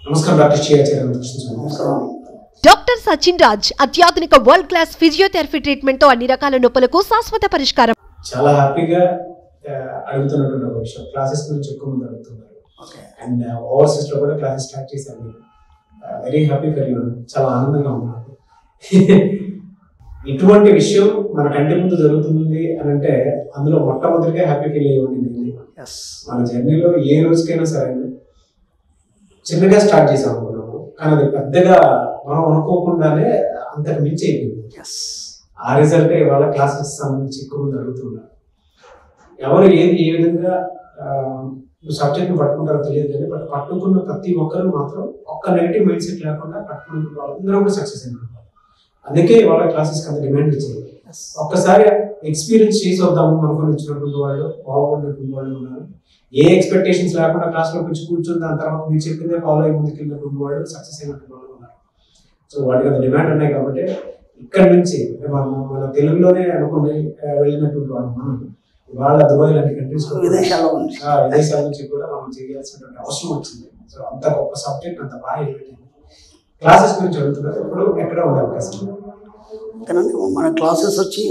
నమస్కారం డాక్టర్ నమస్కారం డాక్టర్ సచిన్ రాజ్ అత్యాధునిక వరల్డ్ క్లాస్ ఫిజియోథెరపీ ట్రీట్మెంట్ తో అన్ని రకాల నొప్పులకు శాశ్వత పరిష్కారం. చాలా హ్యాపీగా అడుగుతున్నటువంటి ఒక విషయం, క్లాసెస్ గురించి ఎక్కువ మంది అడుగుతున్నారు. అండ్ ఓవర్సీస్ లో కూడా క్లాసెస్ స్టార్ట్ చేశాను. Very happy for you. చాలా ఆనందంగా ఉన్నాను. ఇటువంటి విషయం మన కంటి ముందు జరుగుతుంది అని అంటే అందులో మొట్టమొదటిగా హ్యాపీ ఫీల్ అయ్యేవాడిని. మన జర్నీలో ఏ రోజుకైనా సరే చిన్నగా స్టార్ట్ చేసాం అనుకున్నాము, కానీ అది పెద్దగా మనం అనుకోకుండానే అంతకు మించి అయిపోయింది. ఆ రిజల్టే ఇవాళ క్లాసెస్ సంబంధించి ఎక్కువ మంది అడుగుతున్నారు. ఎవరు ఏ విధంగా సబ్జెక్ట్ని పట్టుకుంటారో తెలియదు కానీ బట్ పట్టుకున్న ప్రతి ఒక్కరు మాత్రం ఒక్క నెగిటివ్ మైండ్ సెట్ లేకుండా పట్టుకున్న వాళ్ళందరూ కూడా సక్సెస్ అయినారు. అందుకే వాళ్ళ క్లాసెస్కి అంత డిమాండ్ ఇచ్చారు. ఒక్కసారి ఎక్స్పీరియన్స్ చేసి వద్దాము అనుకుని వచ్చినటువంటి వాళ్ళు, బాగున్నటువంటి వాళ్ళు ఉన్నారు. ఏ ఎక్స్పెక్టేషన్స్ లేకుండా క్లాస్లో వచ్చి కూర్చుని దాని తర్వాత మీరు చెప్పిందే ఫాలో అయ్యి ముందుకు వెళ్ళినటువంటి వాళ్ళు, సక్సెస్ అయినటువంటి వాళ్ళు ఉన్నారు. సో వాటికి అంత డిమాండ్ ఉన్నాయి కాబట్టి ఇక్కడ నుంచి మన తెలుగులోనే అనుకుని వెళ్ళినటువంటి వాళ్ళు మనం వాళ్ళ దుబాయ్ లాంటి కంట్రీస్ విదేశాల నుంచి కూడా మనం చేయాల్సినటువంటి అవసరం వచ్చింది. సో అంత గొప్ప సబ్జెక్ట్ అంత బాగా క్లాసెస్ గురించి అడుగుతున్నారు. ఎప్పుడు ఎక్కడ ఉండే అవకాశం? మన క్లాసెస్ వచ్చి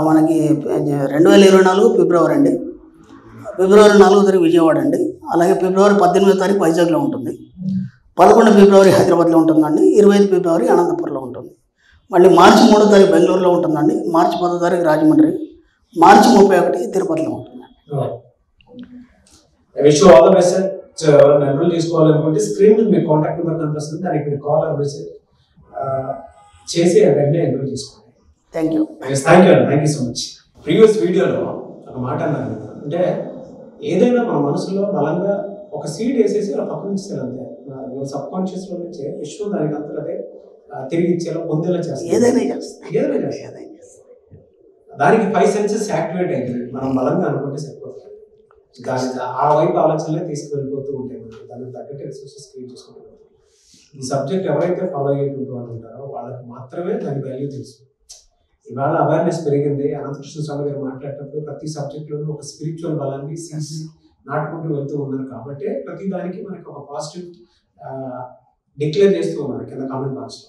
మనకి 2024 ఫిబ్రవరి అండి, ఫిబ్రవరి 4వ తారీఖు విజయవాడ అండి, అలాగే ఫిబ్రవరి 18వ తారీఖు వైజాగ్లో ఉంటుంది, 11 ఫిబ్రవరి హైదరాబాద్లో ఉంటుందండి, 25 ఫిబ్రవరి అనంతపురంలో ఉంటుంది, మళ్ళీ మార్చి 3వ తారీఖు బెంగళూరులో ఉంటుందండి, మార్చి 10వ తారీఖు రాజమండ్రి, మార్చి 31 తిరుపతిలో ఉంటుందండి. ఎన్రోల్ చేసుకోవాలనుకుంటే స్క్రీన్ మీద మీ కాంటాక్ట్ నెంబర్ కనిపిస్తుంది, దానికి మీరు కాల్ ఆర్ మెసేజ్ చేసి వెంటనే ఎన్రోల్ చేసుకోండి. Thank you so much. Previous వీడియోలో ఒక మాట అన్నారు, అంటే ఏదైనా మన మనసులో బలంగా ఒక సీడ్ వేసేసి అలా పక్కన నుంచి అంతే సబ్ కాన్షియస్ లో నుంచి విశ్వం దానికి అంతా అదే తిరిగి ఇచ్చేలా పొందేలా చేస్తాం. ఏదైనా చేస్తాం. దానికి 5 సెన్సెస్ యాక్టివేట్ అయింది. మనం బలంగా అనుకుంటే సరిపోతుంది. దాని ఆ వైపు ఆలోచనలే తీసుకువెళ్ళిపోతూ ఉంటాయి. దానికి తగ్గట్టు రిసోర్సెస్ క్రియేట్ చేసుకుంటూ ఉంటాం. ఈ సబ్జెక్ట్ ఎవరైతే ఫాలో అయ్యేటువంటి వాళ్ళు ఉంటారో వాళ్ళకి మాత్రమే దాని వాల్యూ తెలుసు. ఇవాళ అవేర్నెస్ పెరిగింది. అనంతకృష్ణ స్వామి గారు మాట్లాడేటప్పుడు ప్రతి సబ్జెక్ట్లోనూ ఒక స్పిరిచువల్ బలాన్ని నాటుకుంటూ వెళ్తూ ఉన్నారు. కాబట్టి ప్రతి దానికి మనకి ఒక పాజిటివ్ డిక్లేర్ చేస్తూ ఉన్నారు కింద కామెంట్ బాక్స్ లో.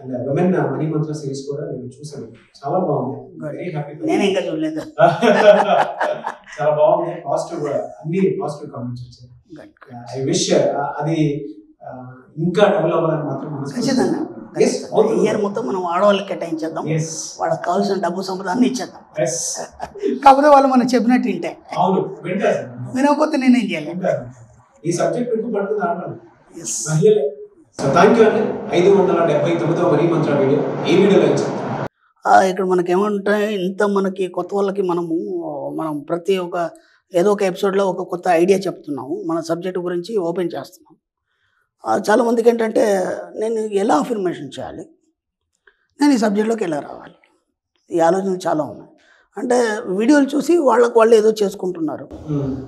And women money Mantra series కూడా నేను చూసాను, చాలా బాగుంది. Very happy. నేను ఇంకా చూడలేదు. చాలా బాగుంది. పాజిటివ్, అన్ని పాజిటివ్ కామెంట్స్ వచ్చాయి. ఐ విష్ అది ఇంకా డెవలప్ అవ్వాలని మాత్రం ఖచ్చితంగా ఇయర్ మొత్తం మనం ఆడవాళ్ళకి కేటాయించేద్దాం. వాళ్ళకి కావాల్సిన డబ్బు సంపద అన్ని ఇచ్చేద్దాం. కాకపోతే వాళ్ళు మనం చెప్పినట్టు వింటే. అవును, వినకపోతే నేనేం చేయాలి? ఈ సబ్జెక్ట్ ఎక్కువ పడుతుంది ఆడవాళ్ళు, మహిళలే. సో థ్యాంక్ యూ అండి. 579వ మనీ మంత్ర వీడియో ఈ వీడియోలో ఇక్కడ మనకేమంటాయి, ఇంత మనకి కొత్త వాళ్ళకి మనం ప్రతి ఏదో ఒక ఎపిసోడ్లో ఒక కొత్త ఐడియా చెప్తున్నాము, మన సబ్జెక్ట్ గురించి ఓపెన్ చేస్తున్నాం. చాలామందికి ఏంటంటే నేను ఎలా అఫర్మేషన్ చేయాలి, నేను ఈ సబ్జెక్ట్లోకి ఎలా రావాలి, ఈ ఆలోచనలు చాలా ఉన్నాయి. అంటే వీడియోలు చూసి వాళ్ళు ఏదో చేసుకుంటున్నారు,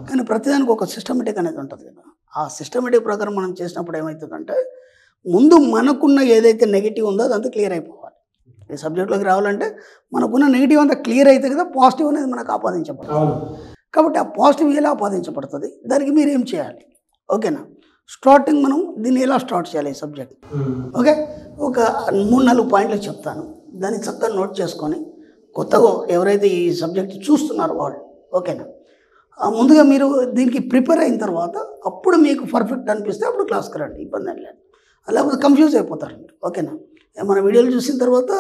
కానీ ప్రతిదానికి ఒక సిస్టమేటిక్ అనేది ఉంటుంది కదా. ఆ సిస్టమేటిక్ ప్రకారం మనం చేసినప్పుడు ఏమవుతుందంటే ముందు మనకున్న ఏదైతే నెగిటివ్ ఉందో అదంతా క్లియర్ అయిపోవాలి. ఈ సబ్జెక్ట్లోకి రావాలంటే మనకున్న నెగిటివ్ అంతా క్లియర్ అయితే కదా పాజిటివ్ అనేది మనకు ఆపాదించబడుతుంది. కాబట్టి ఆ పాజిటివ్ ఎలా ఆపాదించబడుతుంది, దానికి మీరు ఏం చేయాలి? ఓకేనా? స్టార్టింగ్ మనం దీన్ని ఎలా స్టార్ట్ చేయాలి ఈ సబ్జెక్ట్. ఓకే, ఒక 3-4 పాయింట్లు చెప్తాను, దాన్ని చక్కగా నోట్ చేసుకొని కొత్తగా ఎవరైతే ఈ సబ్జెక్ట్ చూస్తున్నారో వాళ్ళు, ఓకేనా, ముందుగా మీరు దీనికి ప్రిపేర్ అయిన తర్వాత అప్పుడు మీకు పర్ఫెక్ట్ అనిపిస్తే అప్పుడు క్లాస్కి రండి, ఇబ్బంది అని లేదు. లేకపోతే కన్ఫ్యూజ్ అయిపోతారు మీరు. ఓకేనా? మన వీడియోలు చూసిన తర్వాత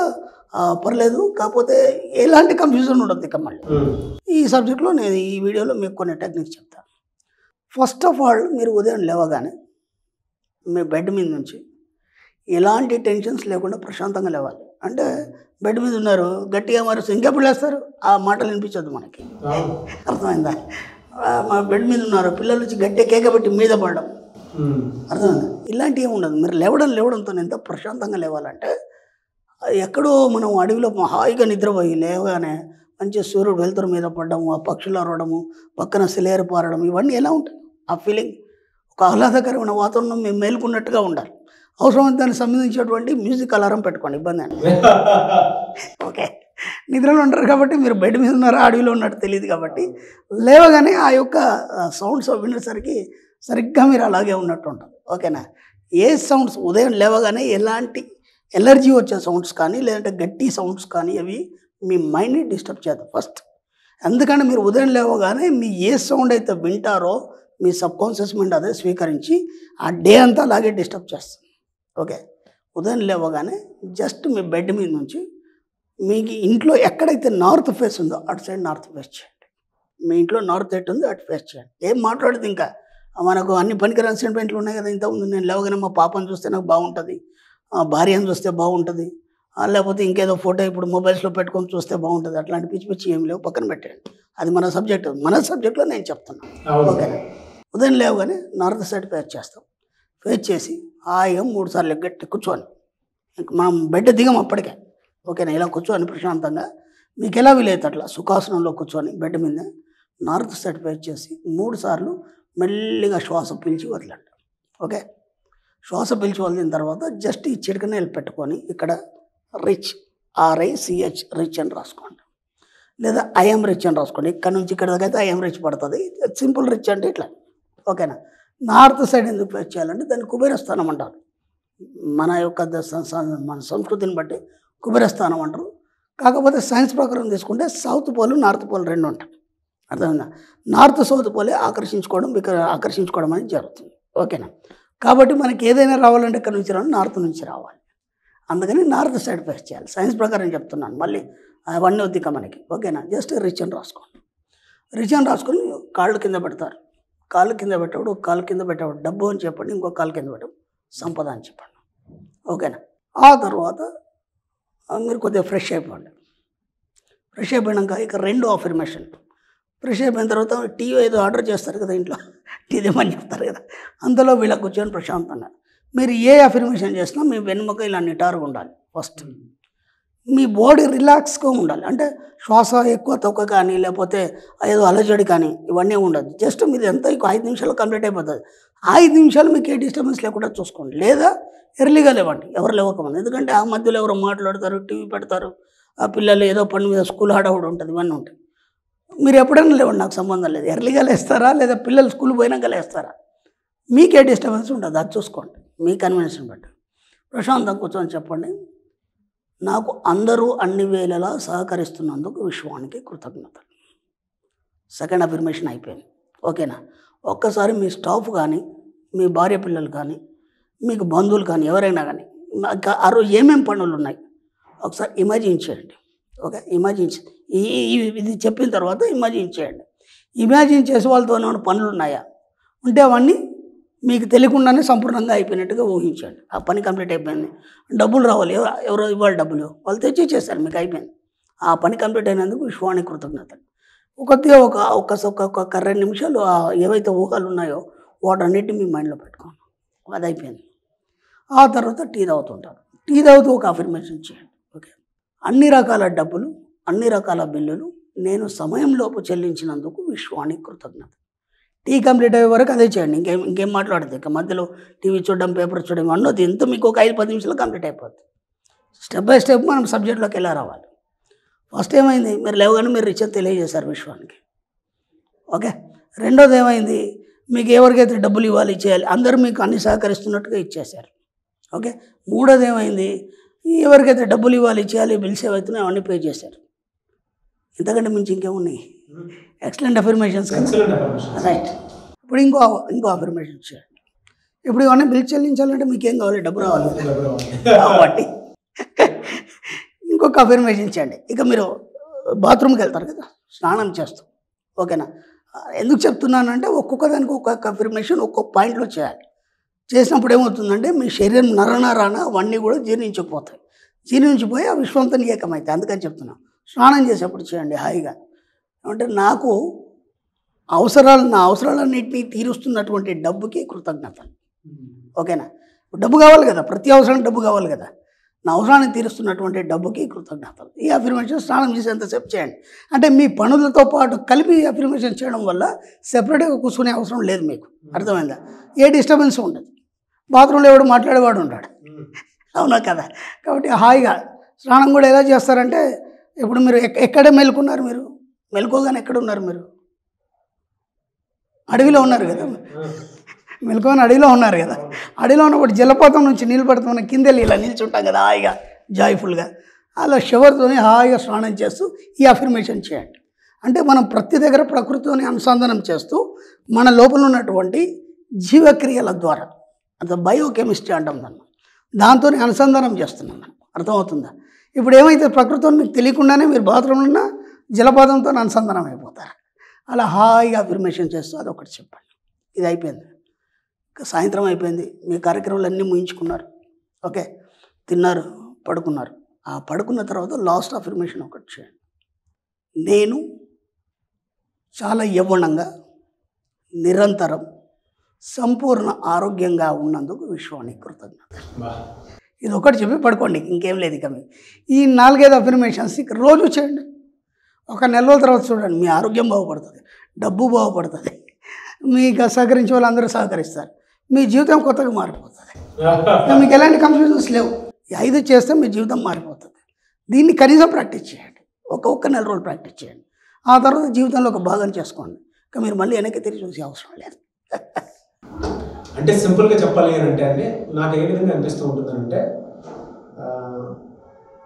పర్లేదు, కాకపోతే ఎలాంటి కన్ఫ్యూజన్ ఉండదు ఇక మళ్ళీ. ఈ సబ్జెక్ట్లో నేను ఈ వీడియోలో మీకు కొన్ని టెక్నిక్స్ చెప్తాను. ఫస్ట్ ఆఫ్ ఆల్ మీరు ఉదయం లేవగానే మీ బెడ్ మీద నుంచి ఎలాంటి టెన్షన్స్ లేకుండా ప్రశాంతంగా లేవాలి. అంటే బెడ్ మీద ఉన్నారు, గట్టిగా మరుస్తూ ఇంకెప్పుడు లేస్తారు, ఆ మాటలు వినిపించద్దు మనకి. అర్థమైందా? మా బెడ్ మీద ఉన్నారు, పిల్లల నుంచి గట్టిగా కేక పెట్టి మీద పడడం, అర్థమైందా? ఇలాంటివి ఏమి ఉండదు. మీరు లేవడంతో ఎంత ప్రశాంతంగా లేవాలంటే ఎక్కడో మనం అడవిలో హాయిగా నిద్రపోయి లేవగానే మంచి సూర్యుడు వెలుతురు మీద పడడము, ఆ పక్షులు అరవడము, పక్కన సిలేరు పారడం, ఇవన్నీ ఎలా ఉంటాయి? ఆ ఫీలింగ్ ఒక ఆహ్లాదకరమైన వాతావరణం మేము మేలుకున్నట్టుగా ఉండాలి. అవసరమైతే దానికి సంబంధించినటువంటి మ్యూజిక్ అలారం పెట్టుకోండి, ఇబ్బంది అండి. ఓకే, నిద్రలో ఉంటారు కాబట్టి మీరు బెడ్ మీద ఉన్నారా అడవిలో ఉన్నట్టు తెలియదు కాబట్టి లేవగానే ఆ యొక్క సౌండ్స్ వినేసరికి సరిగ్గా మీరు అలాగే ఉన్నట్టు ఉంటుంది. ఓకేనా? ఏ సౌండ్స్ ఉదయం లేవగానే ఎలాంటి ఎలర్జీ వచ్చే సౌండ్స్ కానీ లేదంటే గట్టి సౌండ్స్ కానీ అవి మీ మైండ్ని డిస్టర్బ్ చేద్దాం ఫస్ట్. ఎందుకంటే మీరు ఉదయం లేవగానే మీ ఏ సౌండ్ అయితే వింటారో మీ సబ్కాన్షియస్ మైండ్ అదే స్వీకరించి ఆ డే అంతా అలాగే డిస్టర్బ్ చేస్తుంది. ఓకే, ఉదయం లేవగానే జస్ట్ మీ బెడ్ మీద నుంచి మీకు ఇంట్లో ఎక్కడైతే నార్త్ ఫేస్ ఉందో అటు సైడ్ నార్త్ ఫేస్ చేయండి. మీ ఇంట్లో నార్త్ ఎట్ ఉంది అటు ఫేస్ చేయండి. ఏం మాట్లాడదు ఇంకా, మనకు అన్ని పనికిరాని సెంటిమెంట్లు ఉన్నాయి కదా. ఇంతకుముందు నేను లేవగానే మా పాపను చూస్తే నాకు బాగుంటుంది, భార్యను చూస్తే బాగుంటుంది, లేకపోతే ఇంకేదో ఫోటో ఇప్పుడు మొబైల్స్లో పెట్టుకొని చూస్తే బాగుంటుంది, అట్లాంటి పిచ్చి పిచ్చి ఏం లేవు, పక్కన పెట్టండి. అది మన సబ్జెక్ట్లో నేను చెప్తున్నాను. ఓకేనా? ఉదయం లేవగానే నార్త్ సైడ్ ఫేస్ చేస్తాం. ఫేస్ చేసి హాయిగా 3 సార్లు గట్టి కూర్చోని, మనం బెడ్ దిగం అప్పటికే. ఓకేనా? ఇలా కూర్చొని ప్రశాంతంగా మీకు ఎలా వీలైతే అట్లా సుఖాసనంలో కూర్చొని బెడ్ మీద నార్త్ సైడ్ ఫేస్ చేసి 3 సార్లు మెల్లిగా శ్వాస పీల్చి వదలండి. ఓకే, శ్వాస పీల్చి వదిలిన తర్వాత జస్ట్ ఈ చిటికనేలు పెట్టుకొని ఇక్కడ రిచ్, RICH రిచ్ అని రాసుకోండి, లేదా ఐఎమ్ రిచ్ అని రాసుకోండి. ఇక్కడ నుంచి ఇక్కడ దాకా అయితే ఐఎమ్ రిచ్ పడుతుంది. సింపుల్ రిచ్ అంటే ఇట్లా. ఓకేనా? నార్త్ సైడ్ ఎందుకు ఫేస్ చేయాలంటే దాన్ని కుబేరస్థానం అంటారు. మన యొక్క మన సంస్కృతిని బట్టి కుబేరస్థానం అంటారు. కాకపోతే సైన్స్ ప్రకారం తీసుకుంటే సౌత్ పోల్ నార్త్ పోల్ రెండు ఉంటాయి. అర్థమైందా? నార్త్ సౌత్ పోలే ఆకర్షించుకోవడం అనేది జరుగుతుంది. ఓకేనా? కాబట్టి మనకి ఏదైనా రావాలంటే ఇక్కడ నుంచి రావాలి, నార్త్ నుంచి రావాలి. అందుకని నార్త్ సైడ్ ఫేస్ చేయాలి. సైన్స్ ప్రకారం చెప్తున్నాను, మళ్ళీ అవన్నీ వద్దిక మనకి. ఓకేనా? జస్ట్ రిచ్ అని రాసుకోండి. రిచ్ అని రాసుకొని కాళ్ళు కింద పెడతారు. కాళ్ళు కింద పెట్టేవాడు కాళ్ళు కింద పెట్టేవాడు డబ్బు అని చెప్పండి, ఇంకో కాలు కింద పెట్టాడు సంపద అని చెప్పండి. ఓకేనా? ఆ తర్వాత మీరు కొద్దిగా ఫ్రెష్ అయిపోండి. ఫ్రెష్ అయిపోయాక ఇక 2 అఫర్మేషన్. ఫ్రెష్ అయిపోయిన తర్వాత టీ ఏదో ఆర్డర్ చేస్తారు కదా ఇంట్లో, టీ దేమని చెప్తారు కదా, అందులో వీళ్ళ కూర్చొని ప్రశాంతంగా మీరు ఏ అఫర్మేషన్ చేసినా మీ వెనుమక ఇలా నిటారుగా ఉండాలి. ఫస్ట్ మీ బాడీ రిలాక్స్గా ఉండాలి. అంటే శ్వాస ఎక్కువ తక్కువ కానీ లేకపోతే ఏదో అలజడి కానీ ఇవన్నీ ఉండదు. జస్ట్ మీరు ఎంత 5 నిమిషాలు కంప్లీట్ అయిపోతుంది. 5 నిమిషాలు మీకు ఏ డిస్టర్బెన్స్ లేకుండా చూసుకోండి. లేదా ఎర్లీగా లేవండి, ఎవరు లేవకమంది. ఎందుకంటే ఆ మధ్యలో ఎవరో మాట్లాడతారు, టీవీ పెడతారు, ఆ పిల్లలు ఏదో పని మీద స్కూల్ హడావుడు ఉంటుంది, ఇవన్నీ ఉంటాయి. మీరు ఎప్పుడైనా లేవండి, నాకు సంబంధం లేదు. ఎర్లీగా లేస్తారా లేదా పిల్లలు స్కూల్ పోయినాక లేస్తారా, మీకే డిస్టర్బెన్స్ ఉంటుంది, అది చూసుకోండి మీ కన్వీనియన్స్ని బట్టి. ప్రశాంతంగా కూర్చొని చెప్పండి, నాకు అందరూ అన్ని వేళలా సహకరిస్తున్నందుకు విశ్వానికి కృతజ్ఞతలు. సెకండ్ అఫర్మేషన్ అయిపోయింది. ఓకేనా? ఒక్కసారి మీ స్టాఫ్ కానీ మీ భార్య పిల్లలు కానీ మీకు బంధువులు కానీ ఎవరైనా కానీ ఆ రోజు ఏమేమి పనులు ఉన్నాయి ఒకసారి ఇమాజిన్ చేయండి. ఓకే, ఇది చెప్పిన తర్వాత ఇమాజిన్ చేయండి. ఇమాజిన్ చేసి వాళ్ళతో ఏమైనా పనులు ఉన్నాయా ఉంటే అవన్నీ మీకు తెలియకుండానే సంపూర్ణంగా అయిపోయినట్టుగా ఊహించండి. ఆ పని కంప్లీట్ అయిపోయింది, డబ్బులు రావాలి, ఎవరో ఇవ్వాలి డబ్బులు, వాళ్ళు తెచ్చి ఇచ్చేసారు, మీకు అయిపోయింది. ఆ పని కంప్లీట్ అయినందుకు విశ్వానికి కృతజ్ఞతలు. కొద్దిగా ఒక 2 నిమిషాలు ఏవైతే ఊహలు ఉన్నాయో వాటన్నిటిని మీ మైండ్లో పెట్టుకోండి. అది అయిపోయింది. ఆ తర్వాత టీ తాగుతుంటారు. టీ తాగుతూ ఒక అఫర్మేషన్ చేయండి. ఓకే, అన్ని రకాల డబ్బులు అన్ని రకాల బిల్లులు నేను సమయంలోపు చెల్లించినందుకు విశ్వానికి కృతజ్ఞత. టీ కంప్లీట్ అయ్యే వరకు అదే చేయండి. ఇంకేం మాట్లాడదు. ఇక మధ్యలో టీవీ చూడడం పేపర్ చూడడం అన్నది ఎంత మీకు ఒక 5-10 నిమిషాలు కంప్లీట్ అయిపోద్ది. స్టెప్ బై స్టెప్ మనం సబ్జెక్ట్లోకి ఎలా రావాలి. ఫస్ట్ ఏమైంది, మీరు లేవగానే మీరు రిచ్ అని తెలియజేశారు విశ్వానికి. ఓకే, రెండోది ఏమైంది, మీకు ఎవరికైతే డబ్బులు ఇవ్వాలి చేయాలి అందరూ మీకు అన్ని సహకరిస్తున్నట్టుగా ఇచ్చేశారు. ఓకే, మూడోది ఏమైంది, ఎవరికైతే డబ్బులు ఇవ్వాలి చేయాలి బిల్స్ ఏవైతున్నాయో అవన్నీ పే చేశారు. ఇంతకంటే మించి ఇంకేమున్నాయి? ఎక్సలెంట్ అఫర్మేషన్స్ కదా, రైట్. ఇప్పుడు ఇంకో అఫర్మేషన్ చేయండి. ఇప్పుడు ఇవన్నీ బిల్ చెల్లించాలంటే మీకు ఏం కావాలి, డబ్బు రావాలి కాబట్టి ఇంకొక అఫర్మేషన్ చేయండి. ఇక మీరు బాత్రూమ్కి వెళ్తారు కదా స్నానం చేస్తూ. ఓకేనా? ఎందుకు చెప్తున్నానంటే ఒక్కొక్క దానికి ఒక్కొక్క అఫర్మేషన్ ఒక్కొక్క పాయింట్లో చేయాలి. చేసినప్పుడు ఏమవుతుందంటే మీ శరీరం నరనరాన అవన్నీ కూడా జీర్ణించకపోతాయి. జీర్ణించిపోయి ఆ విశ్వంతో ఏకమవుతాయి. అందుకని చెప్తున్నాను, స్నానం చేసేప్పుడు చేయండి హాయిగా. అంటే నా అవసరాలన్నింటినీ తీరుస్తున్నటువంటి డబ్బుకి కృతజ్ఞతలు. ఓకేనా? డబ్బు కావాలి కదా, ప్రతి అవసరానికి డబ్బు కావాలి కదా, నా అవసరాన్ని తీరుస్తున్నటువంటి డబ్బుకి కృతజ్ఞతలు. ఈ అఫర్మేషన్ స్నానం చేసేంతసేపు చేయండి. అంటే మీ పనులతో పాటు కలిపి అఫర్మేషన్ చేయడం వల్ల సెపరేట్గా కూర్చునే అవసరం లేదు మీకు. అర్థమైందా? ఏ డిస్టర్బెన్స్ ఉండదు. బాత్రూంలో ఎవడు మాట్లాడేవాడు ఉంటాడు, అవునా కదా? కాబట్టి హాయిగా స్నానం కూడా ఎలా చేస్తారంటే, ఇప్పుడు మీరు ఎక్కడే మెలుకున్నారు, మీరు మెలుకోగానే ఎక్కడ ఉన్నారు, మీరు అడవిలో ఉన్నారు కదా, మెలకువని అడవిలో ఉన్నారు కదా, అడవిలో ఉన్నప్పుడు జలపాతం నుంచి నీళ్ళు పడుతున్న కింద వెళ్ళి ఇలా నిల్చుంటాం కదా హాయిగా జాయ్ఫుల్గా, అలా షవర్తోని హాయిగా స్నానం చేస్తూ ఈ అఫర్మేషన్ చేయండి. అంటే మనం ప్రతి దగ్గర ప్రకృతిని అనుసంధానం చేస్తూ మన లోపల ఉన్నటువంటి జీవక్రియల ద్వారా, అంత బయోకెమిస్ట్రీ అంటాం దాన్ని, దాంతో అనుసంధానం చేస్తున్నాం. అర్థమవుతుందా? ఇప్పుడు ఏమైతే ప్రకృతిని మీకు తెలియకుండానే మీరు బాత్రూంలో ఉన్న జలపాతంతో అనుసంధానం అయిపోతారు. అలా హాయిగా అఫర్మేషన్ చేస్తూ అదొకటి చెప్పండి. ఇది అయిపోయింది. ఇంకా సాయంత్రం అయిపోయింది, మీ కార్యక్రమాలు అన్నీ ముగించుకున్నారు, ఓకే, తిన్నారు, పడుకున్నారు. ఆ పడుకున్న తర్వాత లాస్ట్ అఫర్మేషన్ ఒకటి చేయండి. నేను చాలా యవ్వనంగా నిరంతరం సంపూర్ణ ఆరోగ్యంగా ఉన్నందుకు విశ్వానికి కృతజ్ఞత. ఇది ఒకటి చెప్పి పడుకోండి, ఇంకేం లేదు. ఇక ఈ 4-5 అఫర్మేషన్స్ ఇక రోజు చేయండి. ఒక నెల రోజుల తర్వాత చూడండి, మీ ఆరోగ్యం బాగుపడుతుంది, డబ్బు బాగుపడుతుంది, మీకు సహకరించే వాళ్ళు అందరూ సహకరిస్తారు, మీ జీవితం కొత్తగా మారిపోతుంది. మీకు ఎలాంటి కన్ఫ్యూజన్స్ లేవు. 5 చేస్తే మీ జీవితం మారిపోతుంది. దీన్ని కనీసం ప్రాక్టీస్ చేయండి, ఒక్క నెల రోజులు ప్రాక్టీస్ చేయండి. ఆ తర్వాత జీవితంలో ఒక భాగం చేసుకోండి. ఇంకా మీరు మళ్ళీ వెనక్కి తిరిగి చూసే అవసరం లేదు. అంటే సింపుల్గా చెప్పాలి అని అంటే నాకు ఏ విధంగా అనిపిస్తూ ఉంటుందంటే,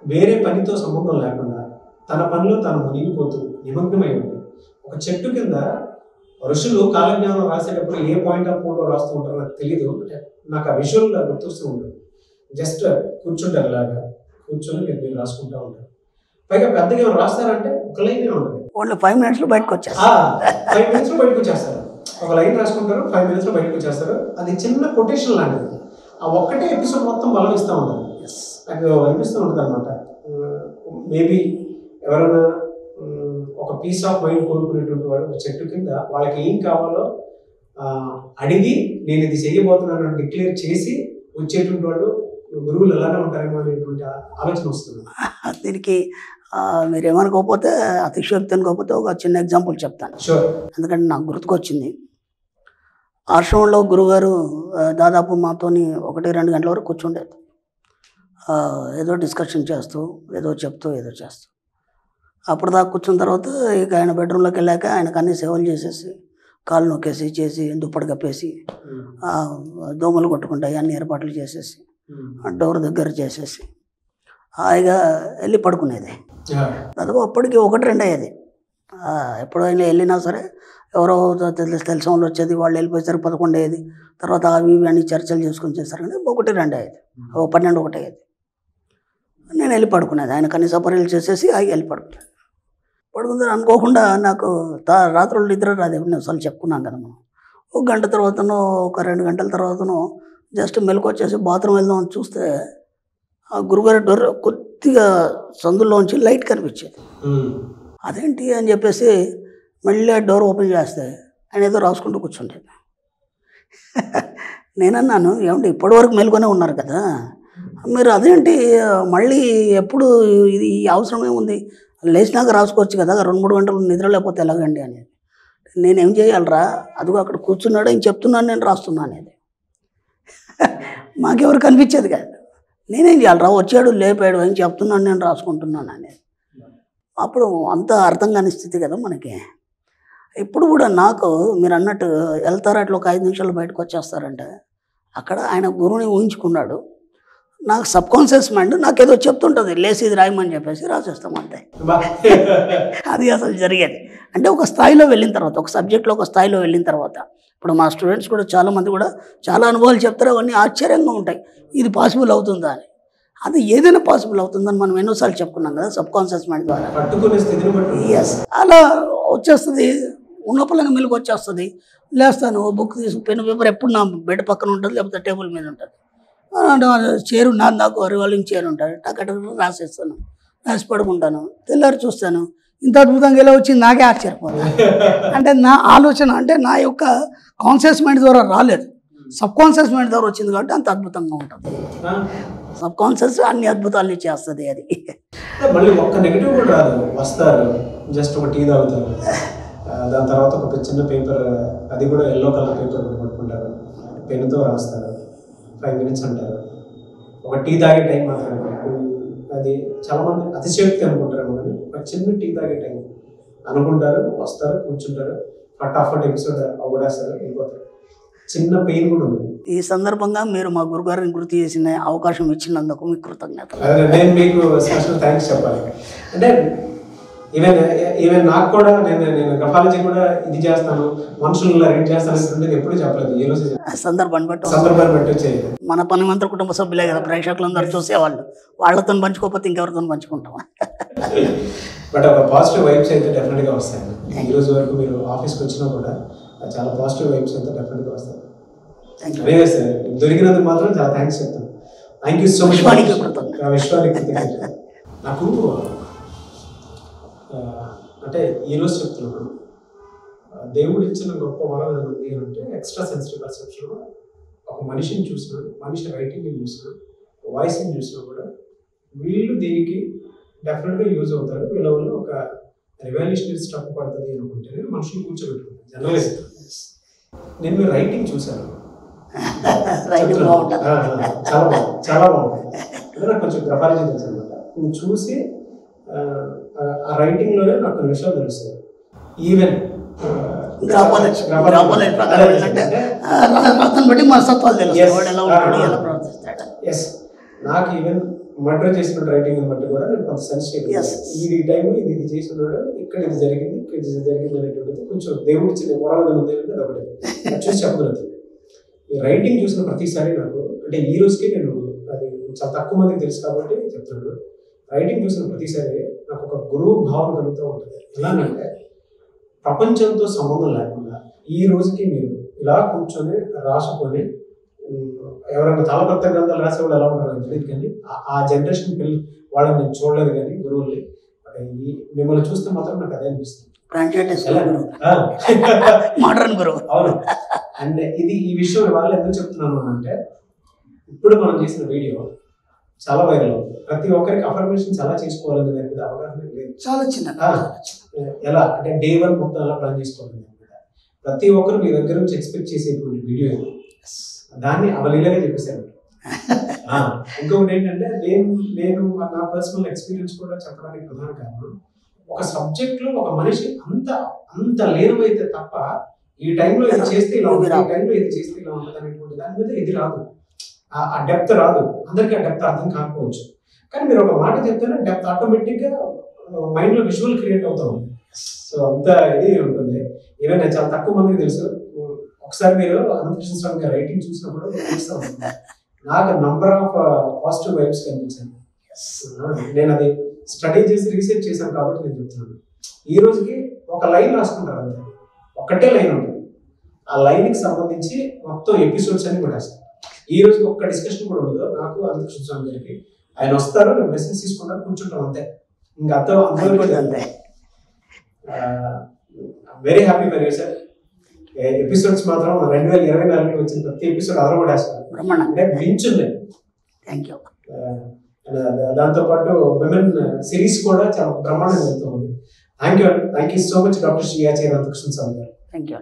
వేరే పనితో సంబంధం లేకుండా తన పనిలో తాను మునిగిపోతూ నిమగ్నమై ఉంది. ఒక చెట్టు కింద ఋషులు కాలజ్ఞానం రాసేటప్పుడు ఏ పాయింట్ ఆఫ్ వ్యూలో రాస్తూ ఉంటారో నాకు తెలియదు, నాకు ఆ విజువల్ గుర్తొస్తూ ఉంటుంది. జస్ట్ కూర్చుంటారు, ఇలాగా కూర్చొని మీరు రాసుకుంటూ ఉంటారు. పైగా పెద్దగా ఏమైనా రాస్తారంటే ఒక లైనే ఉంటుంది, ఓన్లీ 5 minutesలో బయటకు వచ్చేస్తారు. 5 minutesలో బయటకు వచ్చేస్తారు. ఒక లైన్ రాసుకుంటారు, 5 minutesలో బయటకు వచ్చేస్తారు. అది చిన్న కొటేషన్ లాంటిది. ఆ ఒక్కటే ఎపిసోడ్ మొత్తం బలం ఇస్తూ ఉంటుంది. నాకు అనిపిస్తూ ఉంటుంది అనమాట, మేబీ ఎవరైనా ఒక పీస్ ఆఫ్ మైండ్ కోరుకునేటువంటి వాళ్ళు ఒక చెట్టు కింద వాళ్ళకి ఏం కావాలో అడిగి నేను ఇది చేయబోతున్నాను అని డిక్లేర్ చేసి వచ్చేటువంటి వాళ్ళు గురువులు ఎలానే ఉంటారేమో అనేటువంటి ఆలోచన వస్తుంది. దీనికి మీరు ఏమనుకోకపోతే, అతిశయోక్తి అనుకోకపోతే ఒక చిన్న ఎగ్జాంపుల్ చెప్తాను. ఎందుకంటే నాకు గుర్తుకొచ్చింది. ఆశ్రమంలో గురుగారు దాదాపు మాతోని 1-2 గంటల వరకు కూర్చుండేది. ఏదో డిస్కషన్ చేస్తూ, ఏదో చెప్తూ, ఏదో చేస్తూ. అప్పుడు దాకా కూర్చున్న తర్వాత ఇక ఆయన బెడ్రూమ్లోకి వెళ్ళాక ఆయనకు అన్ని సేవలు చేసేసి, కాళ్ళు నొక్కేసి చేసి, దుప్పటి కప్పేసి, దోమలు కొట్టుకుంటాయి అన్ని ఏర్పాట్లు చేసేసి, డోర్ దగ్గర చేసేసి హాయిగా వెళ్ళి పడుకునేది. దాదాపు అప్పటికి 1-2 అయ్యేది. ఎప్పుడైనా వెళ్ళినా సరే ఎవరో తెలిసిన వాళ్ళు వచ్చేది, వాళ్ళు వెళ్ళిపోయేసరికి 11 అయ్యేది. తర్వాత అవి ఇవి అన్ని చర్చలు చేసుకొని చేస్తారు కానీ 1-2 అయ్యేది, 12-1 అయ్యేది. నేను వెళ్ళి పడుకునేది. ఆయన కనీస పర్యలు చేసేసి వెళ్ళి పడుకునేది. పడుకుందని అనుకోకుండా నాకు రాత్రులు నిద్ర రాదు. అసలు చెప్పుకున్నాం కదా మనం. 1 గంట తర్వాతనో 2 గంటల తర్వాతనో జస్ట్ మెలకు వచ్చేసి బాత్రూమ్ వెళ్దామని చూస్తే ఆ గురుగారి డోర్ కొద్దిగా సందులోంచి లైట్ కనిపించేది. అదేంటి అని చెప్పేసి మళ్ళీ డోర్ ఓపెన్ చేస్తే ఆయన ఏదో రాసుకుంటూ కూర్చుంటాను. నేనన్నాను, ఏమంటే ఇప్పటివరకు మెలుగునే ఉన్నారు కదా, మీరు అదేంటి మళ్ళీ ఎప్పుడు ఇది అవసరం ఏముంది, లేచినాక రాసుకోవచ్చు కదా, 2-3 గంటలు నిద్ర లేకపోతే ఎలాగండి అనేది. నేనేం చేయాలరా, అదిగో అక్కడ కూర్చున్నాడు అని చెప్తున్నాను, నేను రాస్తున్నాను అనేది. మాకెవరు కనిపించేది కాదు. నేనేం చేయాలరా, వచ్చాడు లేపాడు అని చెప్తున్నాను, నేను రాసుకుంటున్నాను అనేది. అప్పుడు అంత అర్థం కాని స్థితి కదా మనకి. ఇప్పుడు కూడా నాకు మీరు అన్నట్టు వెళ్తారు, అట్లా ఒక 5 నిమిషాలు బయటకు వచ్చేస్తారంటే అక్కడ ఆయన గురువుని ఊహించుకున్నాడు. నాకు సబ్కాన్షియస్ మైండ్ నాకేదో చెప్తుంటుంది, లేసి ఇది రాయమని చెప్పేసి రాసేస్తాం అంతే. అది అసలు జరిగేది. అంటే ఒక స్థాయిలో వెళ్ళిన తర్వాత, ఒక సబ్జెక్ట్లో ఒక స్థాయిలో వెళ్ళిన తర్వాత, ఇప్పుడు మా స్టూడెంట్స్ కూడా చాలామంది కూడా చాలా అనుభవాలు చెప్తారు, అవన్నీ ఆశ్చర్యంగా ఉంటాయి. ఇది పాసిబుల్ అవుతుందా అని. అది ఏదైనా పాసిబుల్ అవుతుందని మనం ఎన్నోసార్లు చెప్పుకున్నాం కదా సబ్కాన్షియస్ మైండ్ ద్వారా. ఎస్, అలా వచ్చేస్తుంది, ఉన్నపలంగా మెలుగు వచ్చేస్తుంది. లేస్తాను, బుక్ తీసి పెన్ పేపర్ ఎప్పుడు నా బెడ్ పక్కన ఉంటుంది, లేకపోతే టేబుల్ మీద ఉంటుంది. చేరు నాకు రివాల్వింగ్ చైర్ ఉంటుంది, టక్కట రాసేస్తాను, రాసి పడుకుంటాను. తెల్లారి చూస్తాను, ఇంత అద్భుతంగా ఎలా వచ్చింది నాకే ఆశ్చర్యపోతాను. అంటే నా ఆలోచన అంటే నా యొక్క కాన్షియస్ మైండ్ ద్వారా రాలేదు, సబ్ కాన్షియస్ మైండ్ ద్వారా వచ్చింది కాబట్టి అంత అద్భుతంగా ఉంటుంది. సబ్ కాన్షియస్ అన్ని అద్భుతాలు చేస్తుంది. అది మళ్ళీ ఒక్క నెగిటివ్ కూడా రాదు. వస్తారు, జస్ట్ ఒక టీ తాగుతారు, దాని తర్వాత ఒక చిన్న పేపర్, అది కూడా ఎల్లో కలర్ పేపర్ పట్టుకుంటారు, పెన్నుతో రాస్తారు, 5 minutes అంటారు. ఒక టీ తాగే టైం మాత్రం, అది చాలామంది అతిశయోక్తి అనుకుంటారు కానీ ఒక చిన్న టీ తాగే టైం అనుకుంటారు, వస్తారు, కూర్చుంటారు, ఫటాఫట్ ఎపిసోడ్ అవగొడేస్తారు, వెళ్ళిపోతారు. చిన్న పెయిన్ కూడా ఉంది. ఈ సందర్భంగా మీరు మా గురుగారిని గుర్తు చేసిన అవకాశం ఇచ్చినందుకు మీకు కృతజ్ఞతలు. నేను మీకు స్పెషల్ థ్యాంక్స్ చెప్పాలి. అంటే ఈవెన్ నాకు కూడా నేను గ్రఫాలజీ కూడా ఇది చేస్తాను, మనుషులను రీడ్ చేస్తాను ఎప్పుడు చెప్పలేదు. ఈ రోజు సందర్భాన్ని బట్టి వచ్చేది. మన పని మంత్ర కుటుంబ సభ్యులే కదా, ప్రేక్షకులందరూ చూసేవాళ్ళు. వాళ్ళతో పంచుకోకపోతే ఇంకెవరితో పంచుకుంటాం. బట్ ఒక పాజిటివ్ వైబ్స్ అయితే డెఫినెట్గా వస్తాయి. ఈ రోజు వరకు మీరు ఆఫీస్కి వచ్చినా కూడా చాలా పాజిటివ్ వైబ్స్ అయితే డెఫినెట్గా వస్తాయి. అదే సార్, దొరికినందుకు మాత్రం చాలా థ్యాంక్స్ చెప్తాను. Thank you so much. విశ్వానికి నాకు అంటే ఈరోజు చెప్తున్నాను, దేవుడు ఇచ్చిన గొప్ప వరం ఏది అంటే ఎక్స్ట్రా సెన్సిటివ్ పర్సెప్షన్. ఒక మనిషిని చూసినా, మనిషి రైటింగ్ని చూసినా, వాయిస్ని చూసినా కూడా వీళ్ళు దీనికి డెఫినెట్గా యూజ్ అవుతారు. వీళ్ళ వల్ల ఒక రివాల్యూషనరీ స్టెప్ పడుతుంది అనుకుంటే మనుషులు కూర్చోబెట్టుకుంటారు. జనరలైజ్ నేను మీరు రైటింగ్ చూశాను, చాలా బాగుంటుంది. అంటే నాకు కొంచెం గ్రఫాలజీ తెలుసు అనమాట. నేను చూసి ఆ రైటింగ్లోనే నాకు కొన్ని విషయాలు తెలుస్తాయి. ఈవెన్ ఎస్, నాకు ఈవెన్ మర్డర్ చేసిన రైటింగ్ బట్టి కూడా నేను కొంత సెన్స్ చేయలేదు. ఈ టైంలో ఇది చేస్తున్నాడు, ఇక్కడ ఇది జరిగింది, ఇక్కడ ఇది జరిగింది అనేటువంటిది కొంచెం దేవుడి ఇచ్చిన వరం ఉంది అంటే ఒకటి చూసి చెప్పగలుగుతుంది. ఈ రైటింగ్ చూసిన ప్రతిసారి నాకు అంటే ఈ రోజుకి నేను అది చాలా తక్కువ మందికి తెలుసు కాబట్టి చెప్తున్నాను. రైటింగ్ చూసిన ప్రతిసారి నాకు ఒక గురువు భావన కలుగుతూ ఉంటుంది. ఎలాగంటే ప్రపంచంతో సంబంధం లేకుండా ఈ రోజుకి మీరు ఇలా కూర్చొని రాసుకొని, ఎవరైనా తాళపత్ర గ్రంథాలు రాసేవాళ్ళు ఎలా ఉంటారో తెలియదు, కానీ ఆ జనరేషన్ పిల్లలు వాళ్ళని నేను చూడలేదు కానీ గురువుల్ని. మిమ్మల్ని చూస్తే మాత్రం నాకు అదే అనిపిస్తుంది, మోడర్న్ గురువు. అవును. అండ్ ఈ విషయం వాళ్ళు ఎందుకు చెప్తున్నాను అంటే, ఇప్పుడు మనం చేసిన వీడియో చాలా వైరల్ అవుతుంది. ప్రతి ఒక్కరికి అఫర్మేషన్స్ ఎలా చేసుకోవాలని దాని మీద అవగాహన లేదు. చాలా చిన్న ఎలా అంటే డే 1 మొత్తం ఎలా ప్లాన్ చేసుకోవాలని ప్రతి ఒక్కరు మీ దగ్గర నుంచి ఎక్స్పెక్ట్ చేసేటువంటి వీడియో ఇది. దాన్ని అవలీలగా చెప్పేశారు. ఇంకొకటి ఏంటంటే నేను నా పర్సనల్ ఎక్స్పీరియన్స్ కూడా చెప్పడానికి ప్రధాన కారణం, ఒక సబ్జెక్ట్ లో ఒక మనిషి అంత లీనమైతే తప్ప ఈ టైంలో ఇది చేస్తే ఇలా ఉంటుంది, ఈ టైంలో ఇది చేస్తే ఇలా ఉంటుంది అనేటువంటి దాని మీద ఇది రాదు, ఆ డెప్త్ రాదు. అందరికీ ఆ డెప్త్ అర్థం కాకపోవచ్చు, కానీ మీరు ఒక మాట చెప్తేనే డెప్త్ ఆటోమేటిక్గా మైండ్లో విజువల్ క్రియేట్ అవుతూ ఉంది. సో అంత ఇది ఉంటుంది. ఈవెన్ నేను చాలా తక్కువ మందికి తెలుసు. ఒకసారి మీరు అనంతకృష్ణ స్వామి గారి రైటింగ్ చూసినప్పుడు తెలుస్తూ ఉంటుంది, నాకు నంబర్ ఆఫ్ పాజిటివ్ వైబ్స్ కనిపించాను. నేను అది స్టడీ చేసి రీసెర్చ్ చేశాను కాబట్టి నేను చెప్తున్నాను. ఈ రోజుకి ఒక లైన్ రాసుకుంటారు, అంతే, ఒక్కటే లైన్ ఉంటుంది. ఆ లైన్కి సంబంధించి మొత్తం ఎపిసోడ్స్ అన్ని కూడా వేస్తాను. ఈ రోజు ఒక్క డిస్కషన్ కూడా ఉండదు నాకు అనంతకృష్ణ స్వామి గారికి. ఆయన వస్తారు, నేను మెసేజ్ తీసుకుంటాను, కూర్చుంటాం, అంతే. ఇంకా అంతే. Very happy for you sir. Episodes మాత్రం 2024 వచ్చిన ప్రతి ఎపిసోడ్ అదర్ కూడా వేస్తారు అంటే మించుంది. దాంతోపాటు విమెన్ సిరీస్ కూడా చాలా బ్రహ్మాండంగా వెళ్తూ ఉంది. Thank you so much doctor Shri Acharya Anantakrishna Swami గారు. Thank you.